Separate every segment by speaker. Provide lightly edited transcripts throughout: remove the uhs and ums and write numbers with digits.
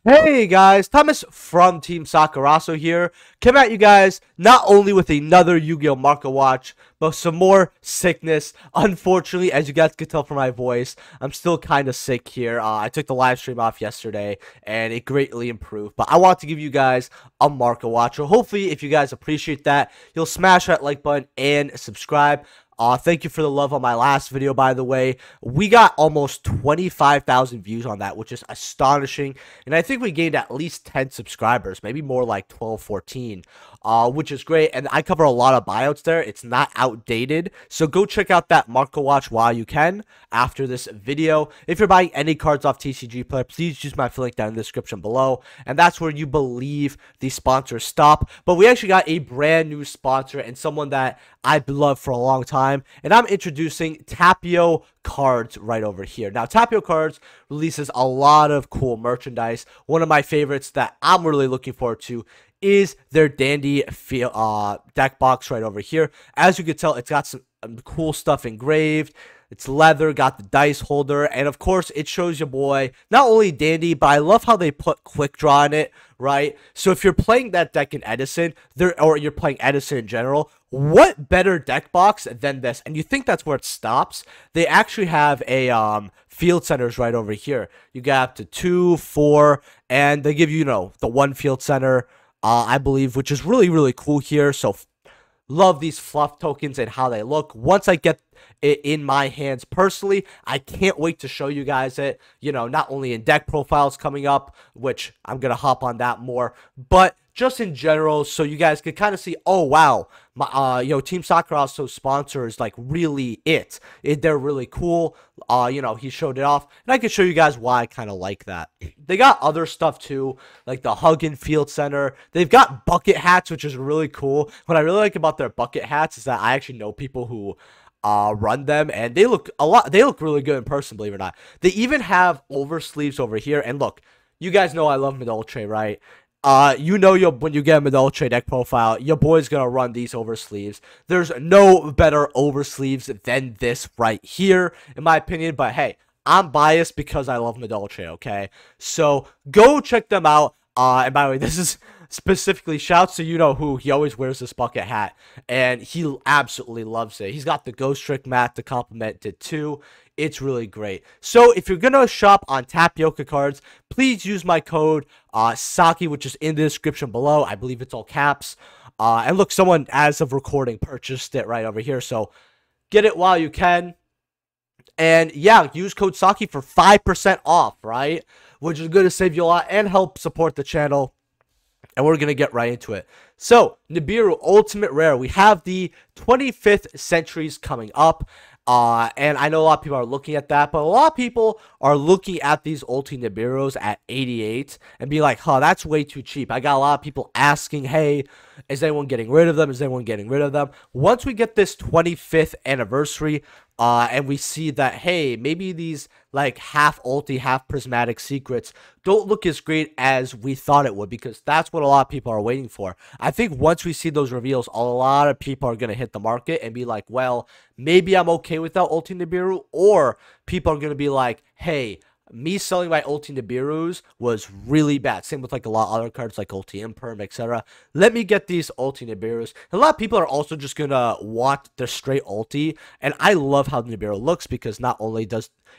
Speaker 1: Hey guys, Thomas from Team Sakurazo here. Come at you guys not only with another Yu-Gi-Oh! Marco Watch, but some more sickness. Unfortunately, as you guys can tell from my voice, I'm still kind of sick here. I took the live stream off yesterday, and it greatly improved. But I want to give you guys a Marco Watch. So hopefully, if you guys appreciate that, you'll smash that like button and subscribe. Thank you for the love on my last video, by the way. We got almost 25,000 views on that, which is astonishing. And I think we gained at least 10 subscribers, maybe more like 12, 14, which is great. And I cover a lot of buyouts there. It's not outdated. So go check out that Marco Watch while you can after this video. If you're buying any cards off TCG Player, please use my link down in the description below. And that's where you believe the sponsors stop. But we actually got a brand new sponsor and someone that I've loved for a long time, and I'm introducing Tapio Cards right over here. Now, Tapio Cards releases a lot of cool merchandise. One of my favorites that I'm really looking forward to is their Dandy deck box right over here. As you can tell, it's got some cool stuff engraved. It's leather, got the dice holder, and of course, it shows your boy not only Dandy, but I love how they put Quick Draw in it, right? So if you're playing that deck in Edison, or you're playing Edison in general, what better deck box than this? And you think that's where it stops? They actually have a field centers right over here. You got up to 2, 4, and they give you, the one field center, I believe, which is really, really cool here. So love these fluff tokens and how they look. Once I get it in my hands personally, I can't wait to show you guys it, not only in deck profiles coming up, which I'm gonna hop on that more, but just in general, so you guys can kind of see, oh wow, my Team Sakurazo sponsor is like really they're really cool. He showed it off, and I can show you guys why I kind of like that. They got other stuff too, like the Huggin Field Center. They've got bucket hats, which is really cool. What I really like about their bucket hats is that I actually know people who run them, and they look really good in person, believe it or not. They even have oversleeves over here, and look, you guys know I love Madolche, right? When you get a Madolche deck profile, your boy's gonna run these oversleeves. There's no better oversleeves than this right here, in my opinion, but hey, I'm biased because I love Madolche, okay? So go check them out. And by the way, this is specifically shouts to who. He always wears this bucket hat, and he absolutely loves it. He's got the Ghost Trick mat to complement it too. It's really great. So if you're gonna shop on Tapioca Cards, please use my code Saki, which is in the description below. I believe it's all caps. And look, someone as of recording purchased it right over here. So get it while you can. And yeah, use code Saki for 5% off, right? Which is going to save you a lot and help support the channel. And we're going to get right into it. So, Nibiru Ultimate Rare. We have the 25th Centuries coming up. And I know a lot of people are looking at that, but a lot of people are looking at these Ulti Nibiros at 88 and be like, huh, that's way too cheap. I got a lot of people asking, hey, is anyone getting rid of them? Is anyone getting rid of them? Once we get this 25th anniversary, and we see that, hey, maybe these like half ulti, half prismatic secrets don't look as great as we thought it would, because that's what a lot of people are waiting for. I think once we see those reveals, a lot of people are going to hit the market and be like, well, maybe I'm okay without Ulti Nibiru, or people are going to be like, hey, me selling my Ulti Nibirus was really bad. Same with like a lot of other cards like Ulti Imperm, etc. Let me get these Ulti Nibirus. A lot of people are also just gonna want the straight Ulti, and I love how Nibiru looks, because not only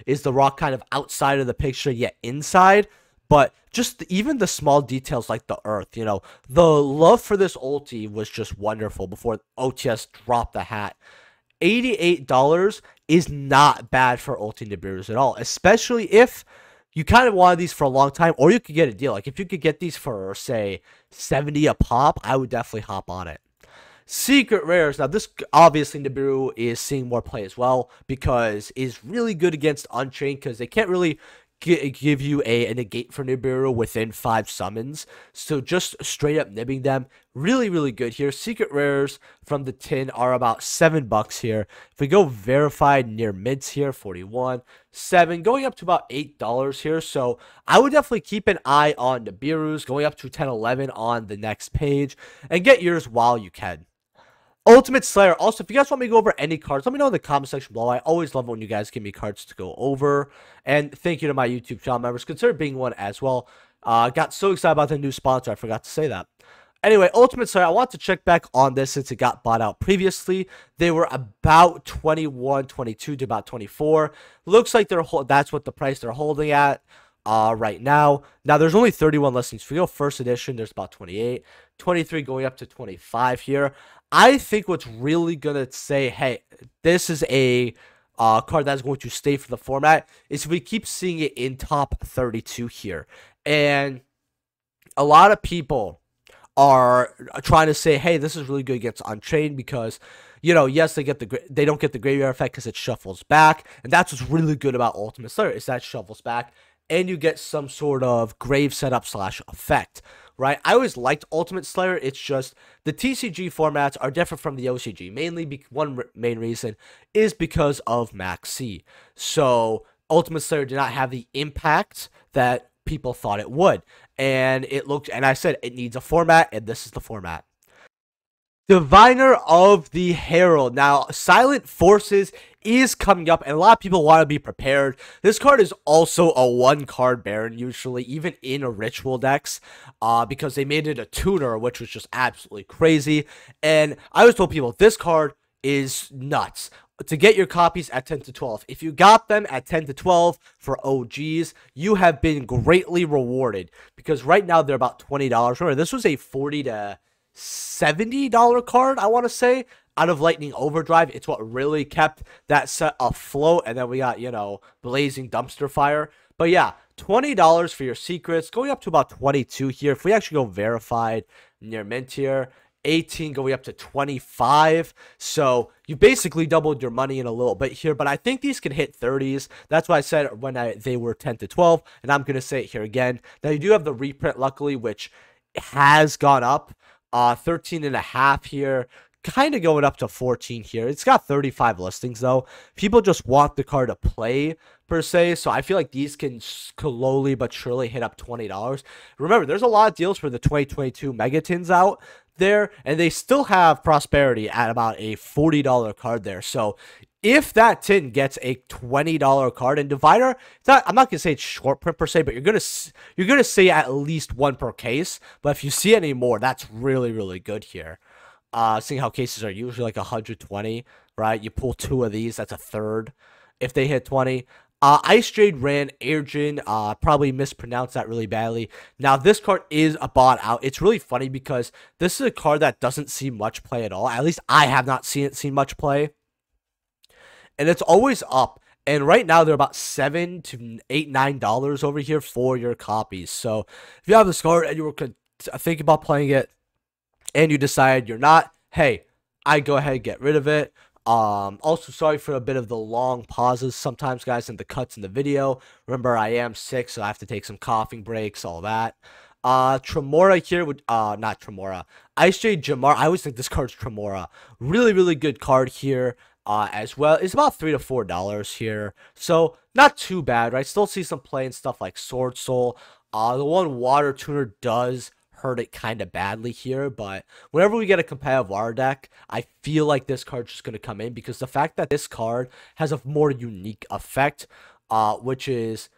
Speaker 1: is the rock kind of outside of the picture yet inside, but just even the small details like the earth, the love for this Ulti was just wonderful before OTS dropped the hat. $88 is not bad for Ulti Nibirus at all, especially if you kind of wanted these for a long time, or you could get a deal. Like if you could get these for, say, 70 a pop, I would definitely hop on it. Secret Rares. Now, this obviously Nibiru is seeing more play as well, because it's really good against Unchained, because they can't really give you a negate for Nibiru within 5 summons. So just straight up nibbing them, really, really good here. Secret Rares from the tin are about $7 here. If we go verified near mints here, 41, 7, going up to about $8 here. So I would definitely keep an eye on Nibiru's, going up to 10, 11 on the next page, and get yours while you can. Ultimate Slayer. Also, if you guys want me to go over any cards, let me know in the comment section below. I always love when you guys give me cards to go over. And thank you to my YouTube channel members. Consider being one as well. Got so excited about the new sponsor, I forgot to say that. Anyway, Ultimate Slayer, I want to check back on this since it got bought out previously. They were about 21, 22 to about 24. Looks like that's what the price they're holding at right now. Now, there's only 31 listings. If we go first edition, there's about 28, 23 going up to 25 here. I think what's really going to say, hey, this is a card that's going to stay for the format is we keep seeing it in top 32 here. And a lot of people are trying to say, hey, this is really good against Unchained because, you know, yes, they don't get the graveyard effect because it shuffles back, and that's what's really good about Ultimate Slayer is that shuffles back, and you get some sort of grave setup / effect, right? I always liked Ultimate Slayer. It's just the TCG formats are different from the OCG. Mainly, one main reason is because of Maxx C. So Ultimate Slayer did not have the impact that people thought it would, and I said it needs a format, and this is the format. Diviner of the Herald. Now, Silent Forces is coming up, and a lot of people want to be prepared. This card is also a one-card Baron, usually, even in a Ritual decks, because they made it a tuner, which was just absolutely crazy. And I always told people, this card is nuts. To get your copies at 10 to 12. If you got them at 10 to 12 for OGs, you have been greatly rewarded, because right now they're about $20. Remember, this was a $40 to $70 card, I want to say, out of Lightning Overdrive. It's what really kept that set afloat, and then we got, you know, Blazing Dumpster Fire. But yeah, $20 for your secrets, going up to about 22 here. If we actually go verified near mint here, 18 going up to 25. So you basically doubled your money in a little bit here, but I think these can hit 30s. That's what I said when they were 10 to 12, and I'm going to say it here again. Now you do have the reprint, luckily, which has gone up 13.5 here, kind of going up to 14 here. It's got 35 listings though. People just want the card to play per se, so I feel like these can slowly but surely hit up $20. Remember, there's a lot of deals for the 2022 Megatins out there, and they still have Prosperity at about a $40 card there. So if that tin gets a $20 card, and Diviner, I'm not gonna say it's short print per se, but you're gonna see at least one per case. But if you see any more, that's really, really good here. Seeing how cases are usually like 120, right? You pull 2 of these, that's a third if they hit 20. Ice Jade ran Airjin, probably mispronounced that really badly. Now, this card is a bought out. It's really funny because this is a card that doesn't see much play at all. At least I have not seen much play. And it's always up. And right now, they're about $7 to $8, $9 over here for your copies. So, if you have this card and you were thinking about playing it, and you decide you're not, hey, I go ahead and get rid of it. Also, sorry for a bit of the long pauses sometimes, guys, and the cuts in the video. Remember, I am sick, so I have to take some coughing breaks, all that. Tremora here would, not Tremora. Ice Jade Jamar. I always think this card's Tremora. Really, really good card here. As well. It's about $3 to $4 here. So, not too bad, right? Still see some play and stuff like Sword Soul. The one Water Tuner does hurt it kind of badly here, but whenever we get a competitive water deck, I feel like this card's just going to come in, because the fact that this card has a more unique effect, which is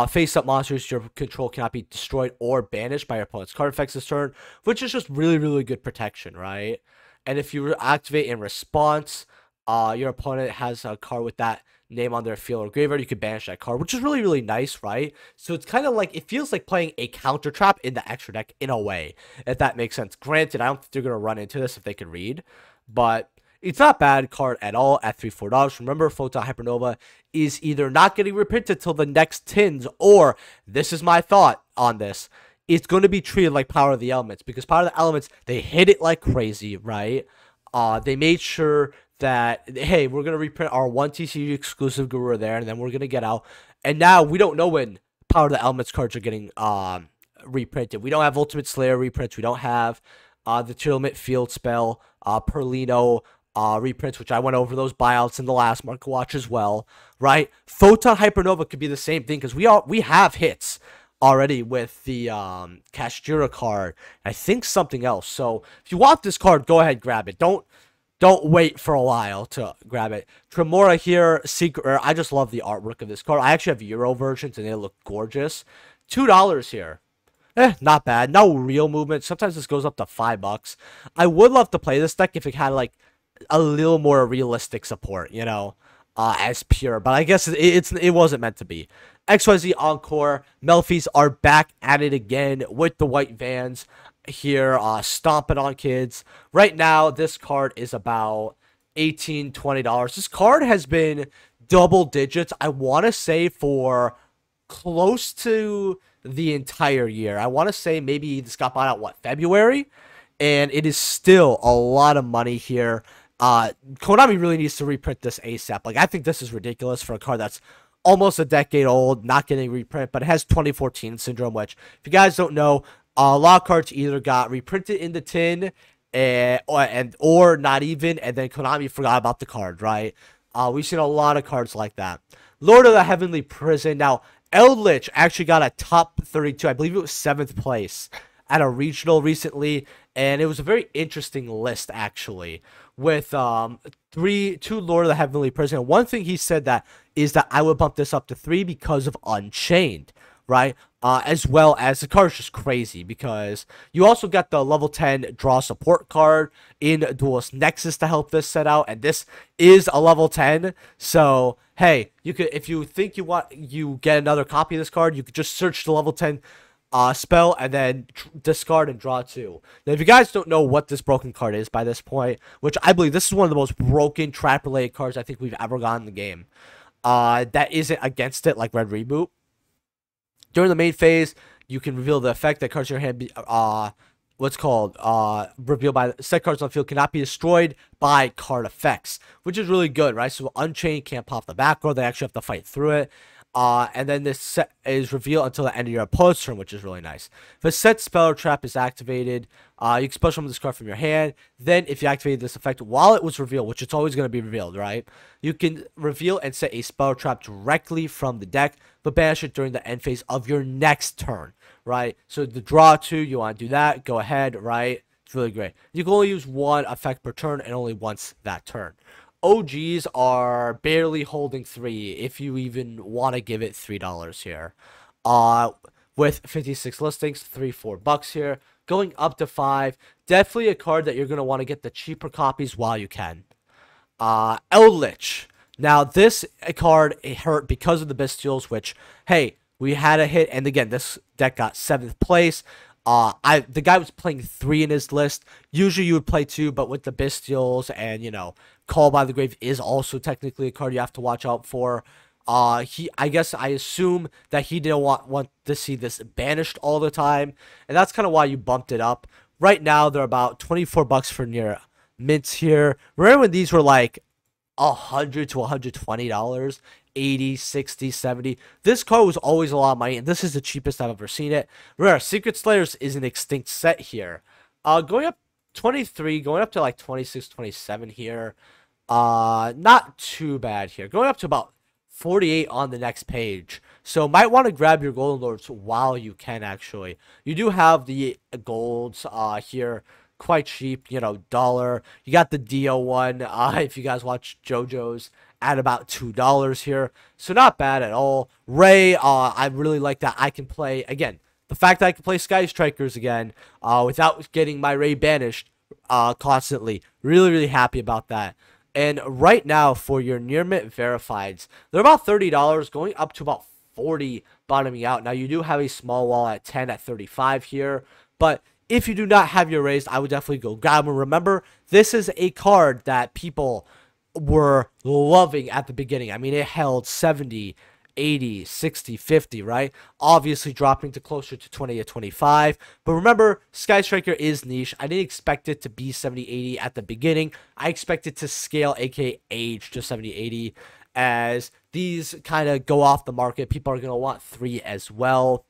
Speaker 1: face-up monsters your control cannot be destroyed or banished by your opponent's card effects this turn, which is just really, really good protection, right? And if you activate in response, your opponent has a card with that name on their field or graveyard, you could banish that card, which is really, really nice, right? So it's kind of like, it feels like playing a counter trap in the extra deck in a way, if that makes sense. Granted, I don't think they're going to run into this if they can read, but it's not a bad card at all at $3 to $4. Remember, Photon Hypernova is either not getting reprinted till the next tins, or, this is my thought on this, it's going to be treated like Power of the Elements, because Power of the Elements, they hit it like crazy, right? They made sure that, hey, we're going to reprint our one TCG exclusive Guru there, and then we're going to get out. And now we don't know when Power of the Elements cards are getting reprinted. We don't have Ultimate Slayer reprints. We don't have the Tearlament Field Spell, Perlino reprints, which I went over those buyouts in the last Market Watch as well, right? Photon Hypernova could be the same thing, because we have hits already with the Kashtira card. I think something else. So if you want this card, go ahead, grab it. Don't wait for a while to grab it. Tremora here, Secret. I just love the artwork of this card. I actually have Euro versions, and they look gorgeous. $2 here. Not bad. No real movement. Sometimes this goes up to $5. I would love to play this deck if it had like a little more realistic support, as pure. But I guess it wasn't meant to be. XYZ Encore. Melfi's are back at it again with the white vans here, stomping on kids. Right now, this card is about $18-20. This card has been double digits, I want to say, for close to the entire year. I want to say maybe this got bought out, February? And it is still a lot of money here. Konami really needs to reprint this ASAP. Like, I think this is ridiculous for a card that's almost a decade old, not getting reprint, but it has 2014 syndrome, which, if you guys don't know, a lot of cards either got reprinted in the tin or not even, and then Konami forgot about the card, right? We've seen a lot of cards like that. Lord of the Heavenly Prison. Now, Eldritch actually got a top 32. I believe it was 7th place at a regional recently, and it was a very interesting list, actually, with two Lord of the Heavenly Prison. And one thing he said that is that I would bump this up to 3 because of Unchained, right? As well as the card's just crazy because you also got the level 10 draw support card in Duelist Nexus to help this set out, and this is a level 10. So hey, you could, if you think you get another copy of this card, you could just search the level 10 spell and then discard and draw 2. Now, if you guys don't know what this broken card is by this point, which I believe this is one of the most broken trap related cards I think we've ever gotten in the game, that isn't against it like Red Reboot. During the main phase, you can reveal the effect that cards in your hand revealed by set cards on the field cannot be destroyed by card effects, which is really good, right? So Unchained can't pop the back row; they actually have to fight through it. And then this set is revealed until the end of your opponent's turn, which is really nice. If a set spell or trap is activated, you can special summon this card from your hand. Then, if you activate this effect while it was revealed, which it's always going to be revealed, right? You can reveal and set a spell or trap directly from the deck, but banish it during the end phase of your next turn, right? So the draw 2, you want to do that, go ahead, right? It's really great. You can only use one effect per turn and only once that turn. OGs are barely holding 3 if you even want to give it $3 here. With 56 listings, $4 here. Going up to 5. Definitely a card that you're going to want to get the cheaper copies while you can. Eldritch. Now, this card, it hurt because of the Bestials, which, hey, we had a hit. And again, this deck got 7th place. The guy was playing 3 in his list. Usually you would play 2, but with the Bestials and, Call by the Grave is also technically a card you have to watch out for. I assume that he didn't want to see this banished all the time, and that's kind of why you bumped it up. Right now, they're about $24 for near mints here. Remember when these were like $100 to $120? 80, 60, 70. This card was always a lot of money, and this is the cheapest I've ever seen it. Remember, Secret Slayers is an extinct set here. Going up 23, going up to like 26, 27 here. Not too bad here. Going up to about 48 on the next page. So might want to grab your Golden Lords while you can, actually. You do have the golds here. Quite cheap, dollar. You got the Dio one, if you guys watch JoJo's, at about $2 here. So not bad at all. Ray, I really like that I can play, again, the fact that I can play Sky Strikers again without getting my Ray banished constantly. Really, really happy about that. And right now, for your near mint verifieds, they're about $30, going up to about 40, bottoming out. Now, you do have a small wall at 10 at 35 here, but if you do not have your raised, I would definitely go grab them. Remember, this is a card that people were loving at the beginning. I mean, it held 70, 80, 60, 50, right? Obviously dropping to closer to 20 to 25. But remember, Sky Striker is niche. I didn't expect it to be 70, 80 at the beginning. I expected to scale, aka age, to 70, 80. As these kind of go off the market, people are going to want 3 as well.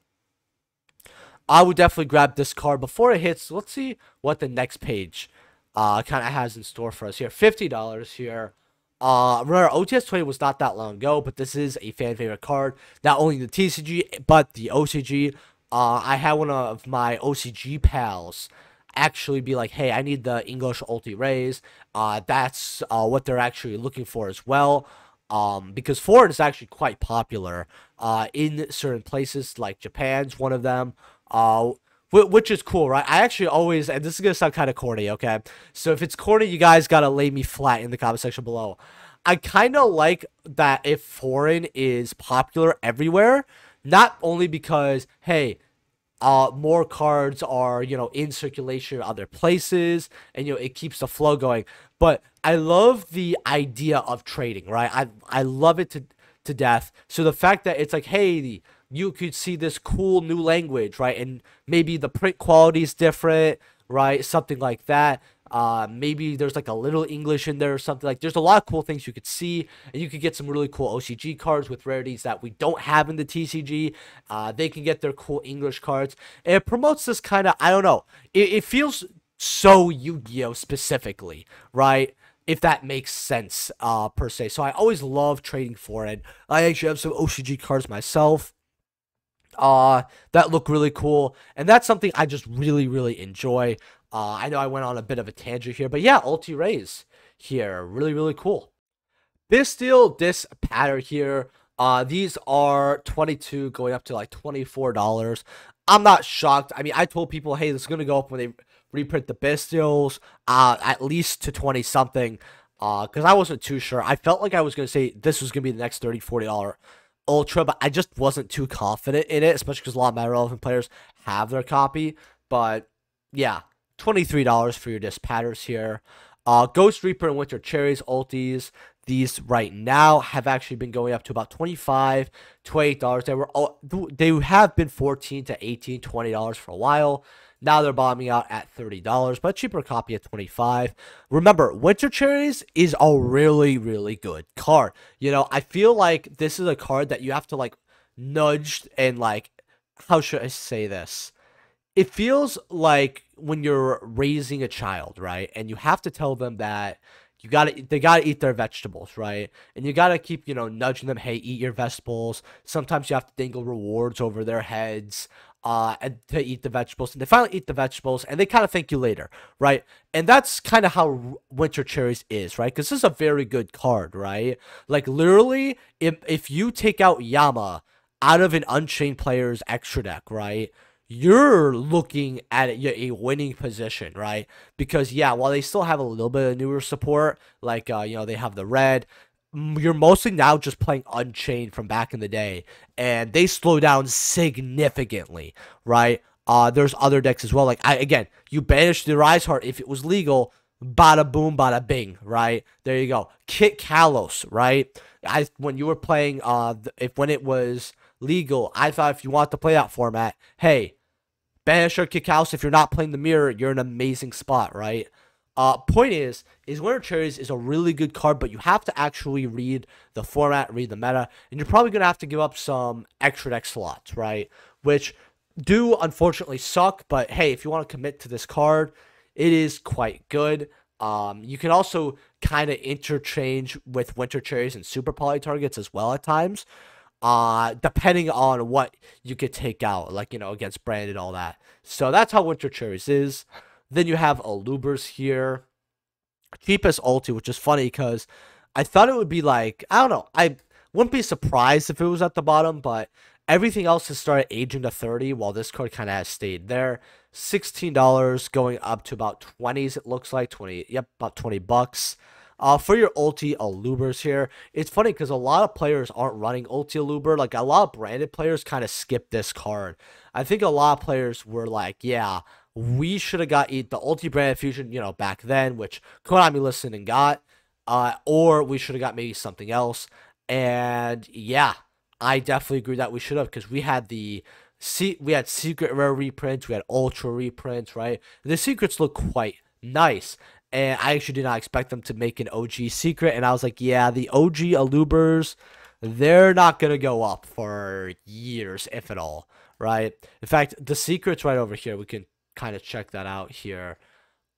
Speaker 1: I would definitely grab this card before it hits. Let's see what the next page kind of has in store for us here. $50 here. Remember, OTS 20 was not that long ago, but this is a fan favorite card. Not only the TCG, but the OCG. I had one of my OCG pals actually be like, hey, I need the English Ulti Rays. That's what they're actually looking for as well. Because foreign is actually quite popular in certain places, like Japan's one of them. Uh, which is cool, right? I actually always, and this is gonna sound kind of corny, okay? So if it's corny, you guys gotta lay me flat in the comment section below. I kind of like that if foreign is popular everywhere, not only because, hey, more cards are, in circulation in other places, and it keeps the flow going. But I love the idea of trading, right? I love it to death. So the fact that it's like, hey, you could see this cool new language, right? And maybe the print quality is different, right? Something like that. Maybe there's like a little English in there or something. Like, there's a lot of cool things you could see, and you could get some really cool OCG cards with rarities that we don't have in the TCG. They can get their cool English cards, and it promotes this kind of, I don't know, it feels so Yu-Gi-Oh specifically, right? If that makes sense, per se. So I always love trading for it. I actually have some OCG cards myself that look really cool, and that's something I just really enjoy. I know I went on a bit of a tangent here, but yeah, Ulti Rays here, really cool. Bisteel this pattern here, these are 22 going up to like $24. I'm not shocked. I mean, I told people, hey, this is gonna go up when they reprint the Bisteels, at least to 20 something, because I wasn't too sure. I felt like I was gonna say this was gonna be the next $30-$40 Ultra, but I just wasn't too confident in it, especially because a lot of my relevant players have their copy. But yeah, $23 for your disc patterns here. Ghost Reaper and Winter Cherries ultis. These right now have actually been going up to about $25, $28. They have been $14 to $18, $20 for a while. Now they're bombing out at $30, but a cheaper copy at $25. Remember, Winter Cherries is a really good card. I feel like this is a card that you have to like nudge and like, how should I say this? It feels like when you're raising a child, right? And you have to tell them that they gotta eat their vegetables, right? And you gotta keep, nudging them, hey, eat your vegetables. Sometimes you have to dangle rewards over their heads, and to eat the vegetables. And they finally eat the vegetables, and they kind of thank you later, right? And that's kind of how Winter Cherries is, right? Because this is a very good card, right? Like, literally, if you take out Yama out of an Unchained player's extra deck, right? You're looking at a winning position, right? Because, yeah, while they still have a little bit of newer support, like, they have the red, you're mostly now just playing Unchained from back in the day, and they slow down significantly, right? There's other decks as well. Like, again, you banish the Rise Heart if it was legal, bada boom, bada bing, right? There you go. Kit Kalos, right? When you were playing, when it was legal, I thought if you want to play that format, hey, banish or Kit Kalos. If you're not playing the mirror, you're in an amazing spot, right? Point is Winter Cherries is a really good card, but you have to actually read the format, read the meta, and you're probably gonna have to give up some extra deck slots, right? Which do unfortunately suck, but hey, if you want to commit to this card, it is quite good. You can also kind of interchange with Winter Cherries and Super Poly targets as well at times, depending on what you could take out, like, against brand and all that. So that's how Winter Cherries is. Then you have Alubers here. Cheapest ulti, which is funny because I thought it would be like, I don't know, I wouldn't be surprised if it was at the bottom, but everything else has started aging to 30, while this card kind of has stayed there. $16 going up to about 20s, it looks like. 20, yep, about 20 bucks. For your ulti Alubers here, it's funny because a lot of players aren't running ulti Aluber. Like, a lot of branded players kind of skip this card. I think a lot of players were like, yeah, we should have got the ulti branded fusion, back then, which Konami listened and got, or we should have got maybe something else. And yeah, I definitely agree that we should have, because we had secret rare reprints, we had ultra reprints, right? The secrets look quite nice, and I actually did not expect them to make an OG secret, and I was like, yeah, the OG Alubers, they're not gonna go up for years, if at all, right? In fact, the secret's right over here. We can kind of check that out here.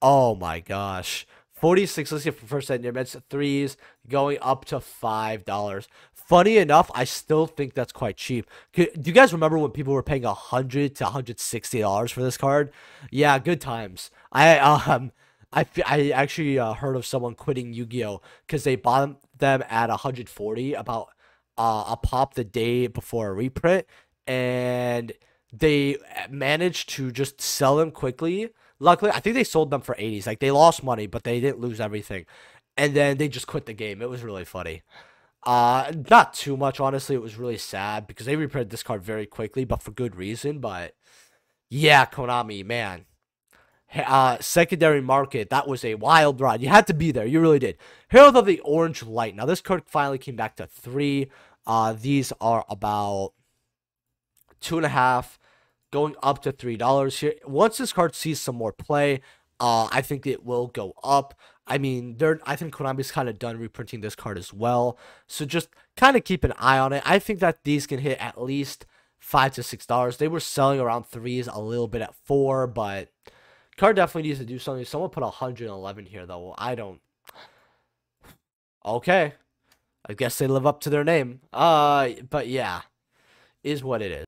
Speaker 1: Oh my gosh. 46, let's get for first set near mids, threes going up to $5. Funny enough, I still think that's quite cheap. Do you guys remember when people were paying $100 to $160 for this card? Yeah, good times. I actually heard of someone quitting Yu-Gi-Oh because they bought them at 140 about a pop the day before a reprint, and they managed to just sell them quickly. Luckily, I think they sold them for 80s. Like, they lost money, but they didn't lose everything. And then they just quit the game. It was really funny. Not too much, honestly. It was really sad because they reprinted this card very quickly, but for good reason. But yeah, Konami, man. Secondary market, that was a wild ride. You had to be there. You really did. Herald of the Orange Light. Now, this card finally came back to 3. These are about 2.5, going up to $3 here. Once this card sees some more play, I think it will go up. I mean, I think Konami's kind of done reprinting this card as well. So just kind of keep an eye on it. I think that these can hit at least $5 to $6. They were selling around 3s, a little bit at 4, but card definitely needs to do something. Someone put 111 here, though. I don't. Okay. I guess they live up to their name. But yeah, is what it is.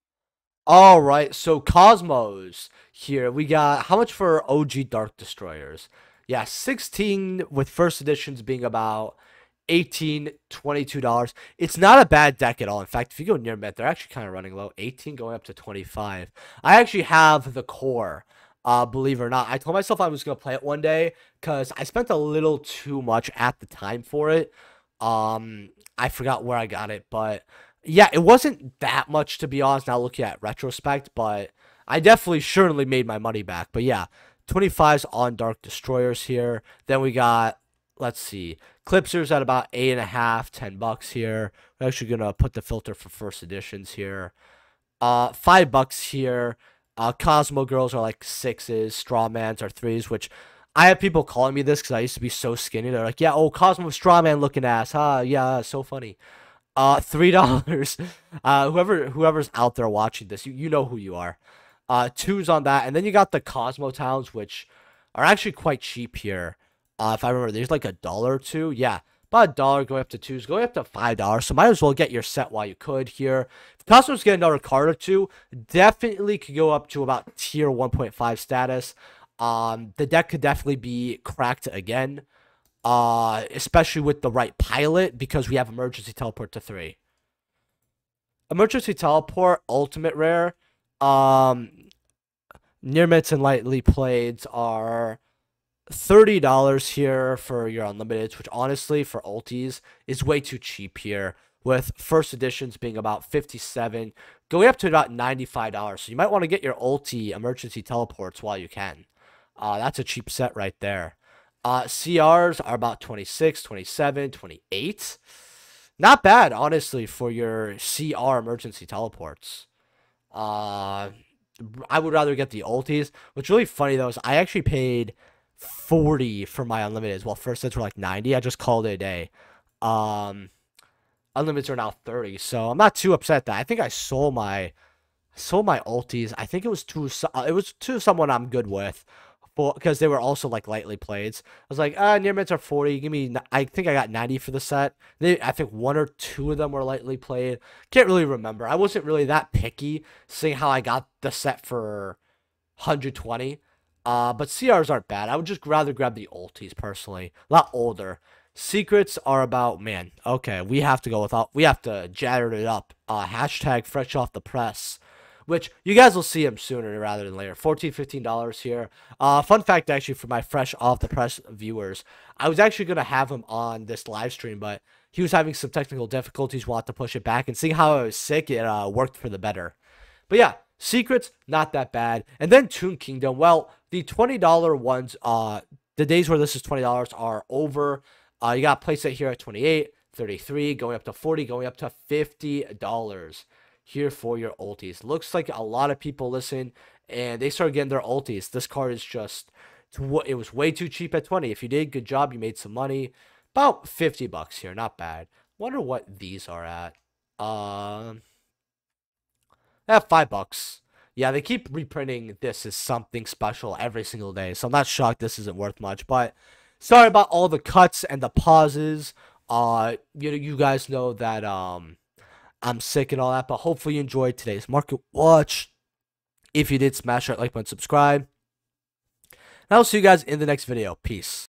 Speaker 1: All right, so Cosmos here. We got how much for OG Dark Destroyers? Yeah, 16 with first editions being about 18, $22. It's not a bad deck at all. In fact, if you go near mint, they're actually kind of running low. 18 going up to 25. I actually have the core, believe it or not. I told myself I was going to play it one day because I spent a little too much at the time for it. I forgot where I got it, but yeah, it wasn't that much, to be honest, now looking at retrospect, but I definitely surely made my money back. But yeah, 25s on Dark Destroyers here. Then we got, let's see, Clipsers at about 8.5, $10 here. We're actually going to put the filter for first editions here. $5 here. Cosmo Girls are like 6s. Strawmans are 3s, which I have people calling me this because I used to be so skinny. They're like, yeah, oh, Cosmo Strawman looking ass. Huh? Yeah, so funny. $3. Whoever's out there watching this, you know who you are. 2s on that, and then you got the Cosmo Towns, which are actually quite cheap here. If I remember, there's like $1 or $2. Yeah, about $1 going up to 2s, going up to $5. So might as well get your set while you could here. If Cosmos get another card or 2, definitely could go up to about tier 1.5 status. The deck could definitely be cracked again. Especially with the right pilot, because we have Emergency Teleport to 3. Emergency Teleport, Ultimate Rare. Near Mitts and Lightly Played are $30 here for your Unlimiteds, which honestly, for ultis, is way too cheap here, with first editions being about 57, going up to about $95. So you might want to get your ulti Emergency Teleports while you can. That's a cheap set right there. CRs are about 26, 27, 28. Not bad, honestly, for your CR Emergency Teleports. I would rather get the ultis. What's really funny, though, is I actually paid 40 for my Unlimiteds. Well, first sets were like 90. I just called it a day. Unlimiteds are now 30, so I'm not too upset at that. I think I sold my ultis. I think it was to someone I'm good with, because they were also like lightly played. I was like, near mints are 40. Give me. I think I got 90 for the set. I think 1 or 2 of them were lightly played. Can't really remember. I wasn't really that picky, seeing how I got the set for 120. But CRs aren't bad. I would just rather grab the ultis personally. A lot older. Secrets are about, man. Okay, we have to go without. We have to jatter it up. Hashtag fresh off the press, which you guys will see him sooner rather than later. $14, $15 here. Fun fact, actually, for my fresh off the press viewers, I was actually going to have him on this live stream, but he was having some technical difficulties, wanted to push it back, and seeing how I was sick, it worked for the better. But yeah, Secrets, not that bad. And then Toon Kingdom, well, the $20 ones, the days where this is $20 are over. You got playset here at 28, 33, going up to 40, going up to $50 here for your ultis. Looks like a lot of people listen and they start getting their ultis. This card is just, it was way too cheap at 20. If you did, good job, you made some money. About $50 here, not bad. Wonder what these are at. At $5. Yeah, they keep reprinting this as something special every single day, so I'm not shocked this isn't worth much. But sorry about all the cuts and the pauses. You guys know that I'm sick and all that, but hopefully you enjoyed today's Market Watch. If you did, smash that like button, subscribe. And I'll see you guys in the next video. Peace.